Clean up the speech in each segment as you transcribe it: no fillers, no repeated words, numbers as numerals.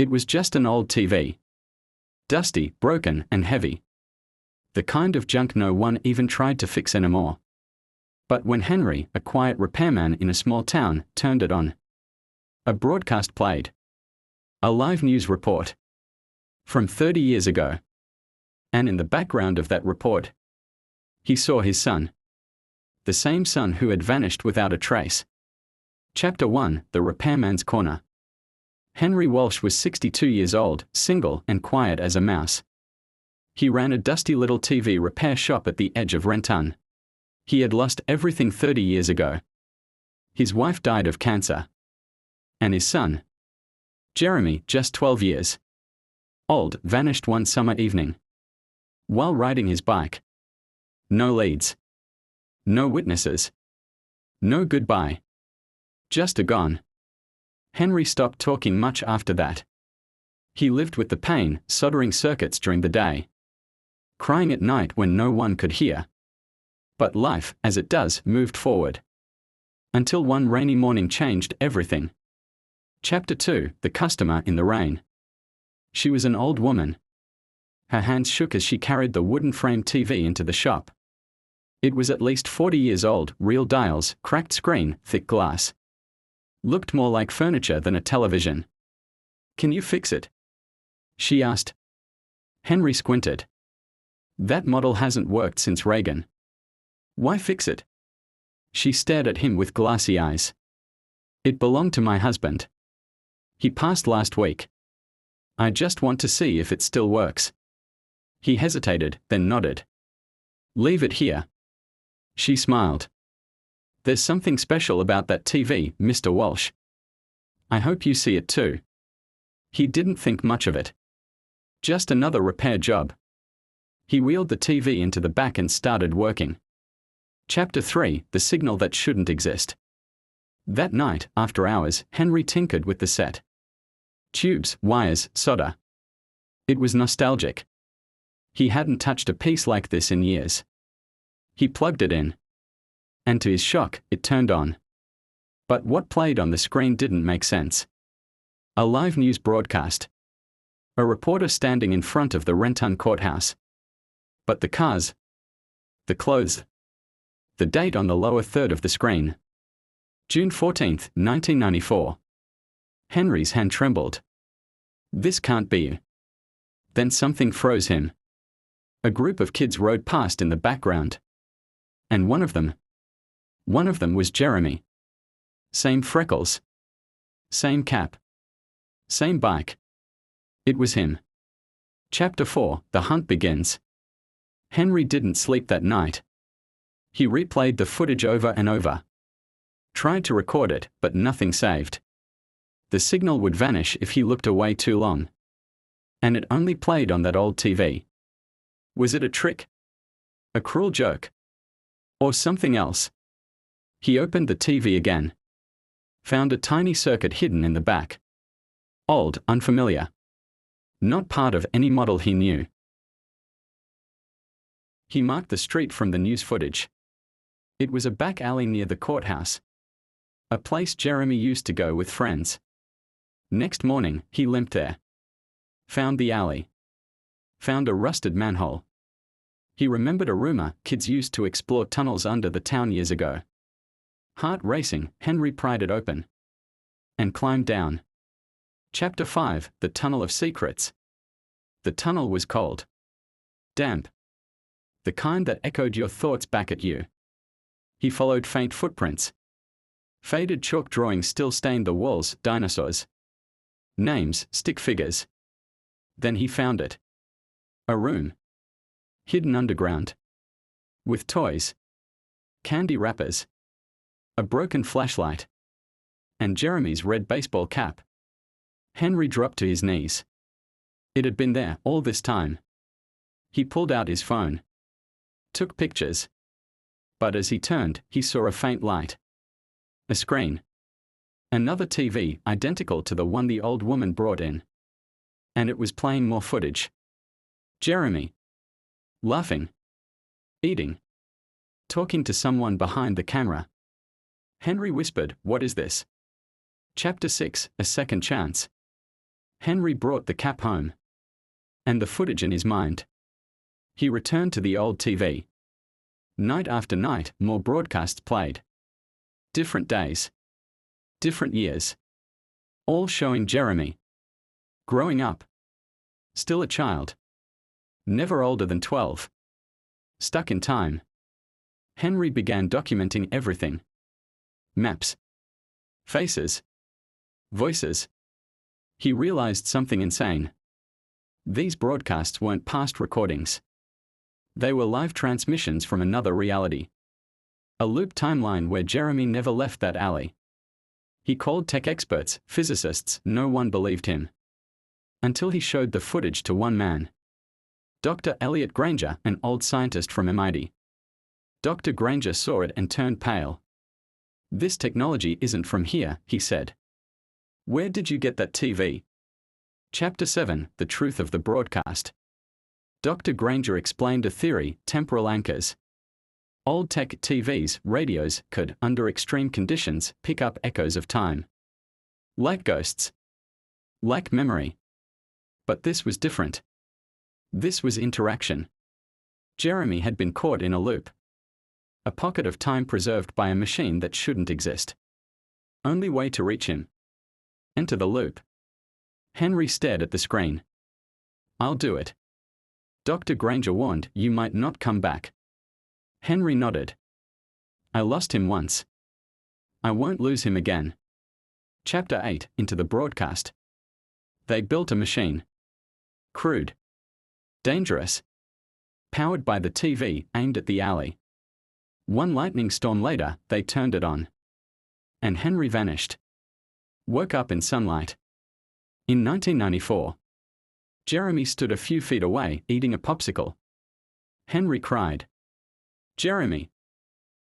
It was just an old TV. Dusty, broken, and heavy. The kind of junk no one even tried to fix anymore. But when Henry, a quiet repairman in a small town, turned it on, a broadcast played. A live news report. From 30 years ago. And in the background of that report, he saw his son. The same son who had vanished without a trace. Chapter 1, The Repairman's Corner. Henry Walsh was 62 years old, single and quiet as a mouse. He ran a dusty little TV repair shop at the edge of Renton. He had lost everything 30 years ago. His wife died of cancer. And his son, Jeremy, just 12 years old, vanished one summer evening while riding his bike. No leads. No witnesses. No goodbye. Just a gone. Henry stopped talking much after that. He lived with the pain, soldering circuits during the day, crying at night when no one could hear. But life, as it does, moved forward. Until one rainy morning changed everything. Chapter 2, The Customer in the Rain. She was an old woman. Her hands shook as she carried the wooden frame TV into the shop. It was at least 40 years old, real dials, cracked screen, thick glass. Looked more like furniture than a television. "Can you fix it?" she asked. Henry squinted. "That model hasn't worked since Reagan." "Why fix it?" She stared at him with glassy eyes. "It belonged to my husband. He passed last week. I just want to see if it still works." He hesitated, then nodded. "Leave it here." She smiled. "There's something special about that TV, Mr. Walsh. I hope you see it too." He didn't think much of it. Just another repair job. He wheeled the TV into the back and started working. Chapter 3, The Signal That Shouldn't Exist. That night, after hours, Henry tinkered with the set. Tubes, wires, solder. It was nostalgic. He hadn't touched a piece like this in years. He plugged it in. And to his shock, it turned on. But what played on the screen didn't make sense. A live news broadcast. A reporter standing in front of the Renton courthouse. But the cars. The clothes. The date on the lower third of the screen. June 14, 1994. Henry's hand trembled. This can't be you. Then something froze him. A group of kids rode past in the background. And one of them was Jeremy. Same freckles. Same cap. Same bike. It was him. Chapter 4, The Hunt Begins. Henry didn't sleep that night. He replayed the footage over and over. Tried to record it, but nothing saved. The signal would vanish if he looked away too long. And it only played on that old TV. Was it a trick? A cruel joke? Or something else? He opened the TV again. Found a tiny circuit hidden in the back. Old, unfamiliar. Not part of any model he knew. He marked the street from the news footage. It was a back alley near the courthouse. A place Jeremy used to go with friends. Next morning, he limped there. Found the alley. Found a rusted manhole. He remembered a rumor kids used to explore tunnels under the town years ago. Heart racing, Henry pried it open. And climbed down. Chapter 5, The Tunnel of Secrets. The tunnel was cold. Damp. The kind that echoed your thoughts back at you. He followed faint footprints. Faded chalk drawings still stained the walls, dinosaurs. Names, stick figures. Then he found it. A room. Hidden underground. With toys. Candy wrappers. A broken flashlight. And Jeremy's red baseball cap. Henry dropped to his knees. It had been there all this time. He pulled out his phone. Took pictures. But as he turned, he saw a faint light. A screen. Another TV, identical to the one the old woman brought in. And it was playing more footage. Jeremy. Laughing. Eating. Talking to someone behind the camera. Henry whispered, "What is this?" Chapter 6, A Second Chance. Henry brought the cap home. And the footage in his mind. He returned to the old TV. Night after night, more broadcasts played. Different days. Different years. All showing Jeremy. Growing up. Still a child. Never older than 12. Stuck in time. Henry began documenting everything. Maps. Faces. Voices. He realized something insane. These broadcasts weren't past recordings. They were live transmissions from another reality. A loop timeline where Jeremy never left that alley. He called tech experts, physicists, no one believed him. Until he showed the footage to one man. Dr. Elliot Granger, an old scientist from MIT. Dr. Granger saw it and turned pale. "This technology isn't from here," he said. "Where did you get that TV?" Chapter 7, The Truth of the Broadcast. Dr. Granger explained a theory, temporal anchors. Old tech TVs, radios, could, under extreme conditions, pick up echoes of time. Like ghosts. Like memory. But this was different. This was interaction. Jeremy had been caught in a loop. A pocket of time preserved by a machine that shouldn't exist. Only way to reach him. Enter the loop. Henry stared at the screen. "I'll do it." Dr. Granger warned, "You might not come back." Henry nodded. "I lost him once. I won't lose him again." Chapter 8, Into the Broadcast. They built a machine. Crude. Dangerous. Powered by the TV, aimed at the alley. One lightning storm later, they turned it on. And Henry vanished. Woke up in sunlight. In 1994. Jeremy stood a few feet away, eating a popsicle. Henry cried. "Jeremy!"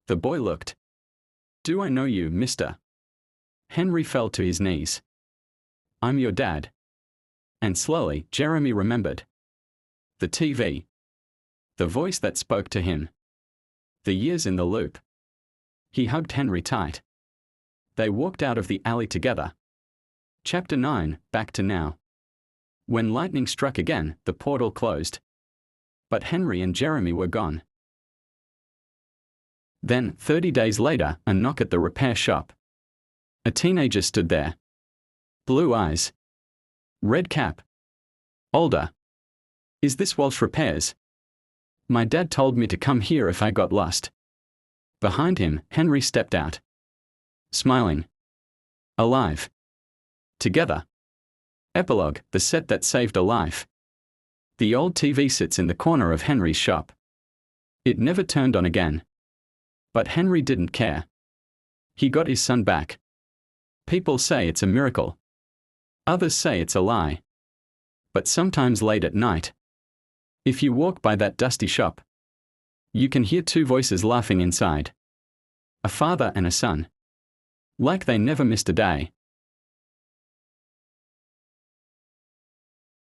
The boy looked. "Do I know you, mister?" Henry fell to his knees. "I'm your dad." And slowly, Jeremy remembered. The TV. The voice that spoke to him. The years in the loop. He hugged Henry tight. They walked out of the alley together. Chapter 9, Back to Now. When lightning struck again, the portal closed. But Henry and Jeremy were gone. Then, 30 days later, a knock at the repair shop. A teenager stood there. Blue eyes. Red cap. Older. "Is this Walsh Repairs? My dad told me to come here if I got lost." Behind him, Henry stepped out. Smiling. Alive. Together. Epilogue, the set that saved a life. The old TV sits in the corner of Henry's shop. It never turned on again. But Henry didn't care. He got his son back. People say it's a miracle. Others say it's a lie. But sometimes late at night, if you walk by that dusty shop, you can hear two voices laughing inside. A father and a son. Like they never missed a day.